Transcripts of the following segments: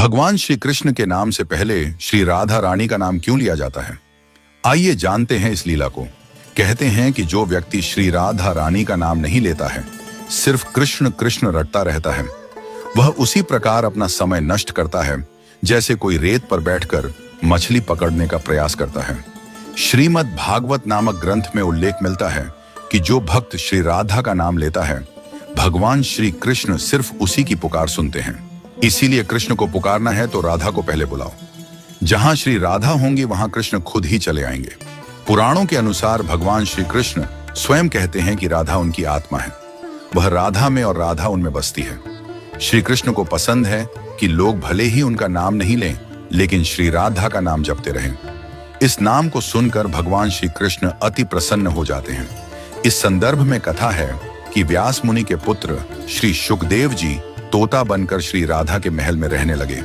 भगवान श्री कृष्ण के नाम से पहले श्री राधा रानी का नाम क्यों लिया जाता है? आइए जानते हैं इस लीला को। कहते हैं कि जो व्यक्ति श्री राधा रानी का नाम नहीं लेता है, सिर्फ कृष्ण कृष्ण रटता रहता है, वह उसी प्रकार अपना समय नष्ट करता है जैसे कोई रेत पर बैठकर मछली पकड़ने का प्रयास करता है। श्रीमद् भागवत नामक ग्रंथ में उल्लेख मिलता है कि जो भक्त श्री राधा का नाम लेता है, भगवान श्री कृष्ण सिर्फ उसी की पुकार सुनते हैं। इसीलिए कृष्ण को पुकारना है तो राधा को पहले बुलाओ। जहां श्री राधा होंगी वहां कृष्ण खुद ही चले आएंगे। पुराणों के अनुसार भगवान श्री कृष्ण स्वयं कहते हैं कि राधा उनकी आत्मा है, वह राधा में और राधा उनमें बसती है। श्री कृष्ण को पसंद है कि लोग भले ही उनका नाम नहीं लें, लेकिन श्री राधा का नाम जपते रहें। इस नाम को सुनकर भगवान श्री कृष्ण अति प्रसन्न हो जाते हैं। इस संदर्भ में कथा है कि व्यास मुनि के पुत्र श्री शुकदेव जी तोता बनकर श्री राधा के महल में रहने लगे।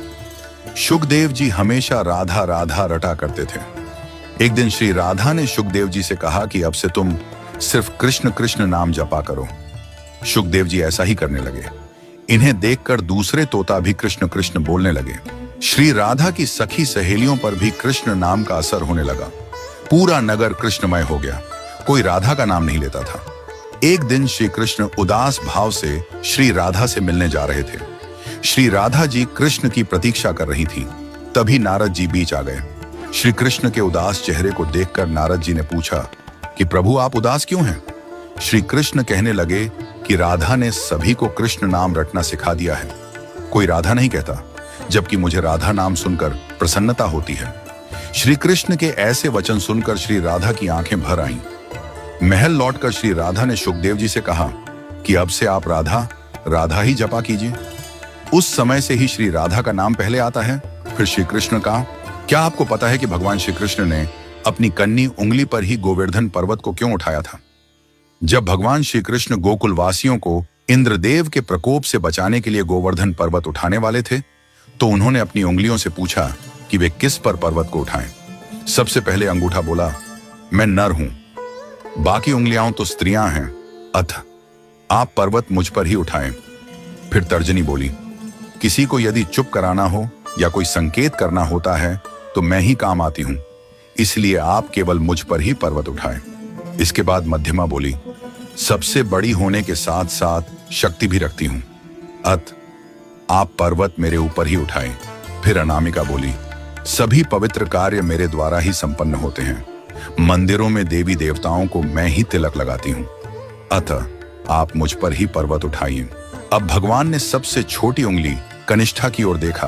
शुकदेव जी हमेशा राधा राधा रटा करते थे। एक दिन श्री राधा ने शुकदेव जी से कहा कि अब से तुम सिर्फ कृष्ण कृष्ण नाम जपा करो। शुकदेव जी ऐसा ही करने लगे। इन्हें देखकर दूसरे तोता भी कृष्ण कृष्ण बोलने लगे। श्री राधा की सखी सहेलियों पर भी कृष्ण नाम का असर होने लगा। पूरा नगर कृष्णमय हो गया। कोई राधा का नाम नहीं लेता था। एक दिन श्री कृष्ण उदास भाव से श्री राधा से मिलने जा रहे थे। श्री राधा जी कृष्ण की प्रतीक्षा कर रही थी। तभी नारद जी बीच आ गए। श्री कृष्ण के उदास चेहरे को देखकर नारद जी ने पूछा कि प्रभु आप उदास क्यों हैं? श्री कृष्ण कहने लगे कि राधा ने सभी को कृष्ण नाम रटना सिखा दिया है। कोई राधा नहीं कहता, जबकि मुझे राधा नाम सुनकर प्रसन्नता होती है। श्री कृष्ण के ऐसे वचन सुनकर श्री राधा की आंखें भर आईं। महल लौटकर श्री राधा ने शुकदेव जी से कहा कि अब से आप राधा राधा ही जपा कीजिए। उस समय से ही श्री राधा का नाम पहले आता है, फिर श्री कृष्ण का। क्या आपको पता है कि भगवान श्री कृष्ण ने अपनी कन्नी उंगली पर ही गोवर्धन पर्वत को क्यों उठाया था? जब भगवान श्री कृष्ण गोकुल वासियों को इंद्रदेव के प्रकोप से बचाने के लिए गोवर्धन पर्वत उठाने वाले थे, तो उन्होंने अपनी उंगलियों से पूछा कि वे किस पर पर्वत को उठाएं। सबसे पहले अंगूठा बोला, मैं नर हूं। बाकी उंगलियां तो स्त्रियां हैं, अतः आप पर्वत मुझ पर ही उठाएं। फिर तर्जनी बोली, किसी को यदि चुप कराना हो या कोई संकेत करना होता है तो मैं ही काम आती हूं, इसलिए आप केवल मुझ पर ही पर्वत उठाएं। इसके बाद मध्यमा बोली, सबसे बड़ी होने के साथ साथ शक्ति भी रखती हूं, अतः आप पर्वत मेरे ऊपर ही उठाएं। फिर अनामिका बोली, सभी पवित्र कार्य मेरे द्वारा ही संपन्न होते हैं। मंदिरों में देवी देवताओं को मैं ही तिलक लगाती हूं, अतः आप मुझ पर ही पर्वत उठाइए। अब भगवान ने सबसे छोटी उंगली कनिष्ठा की ओर देखा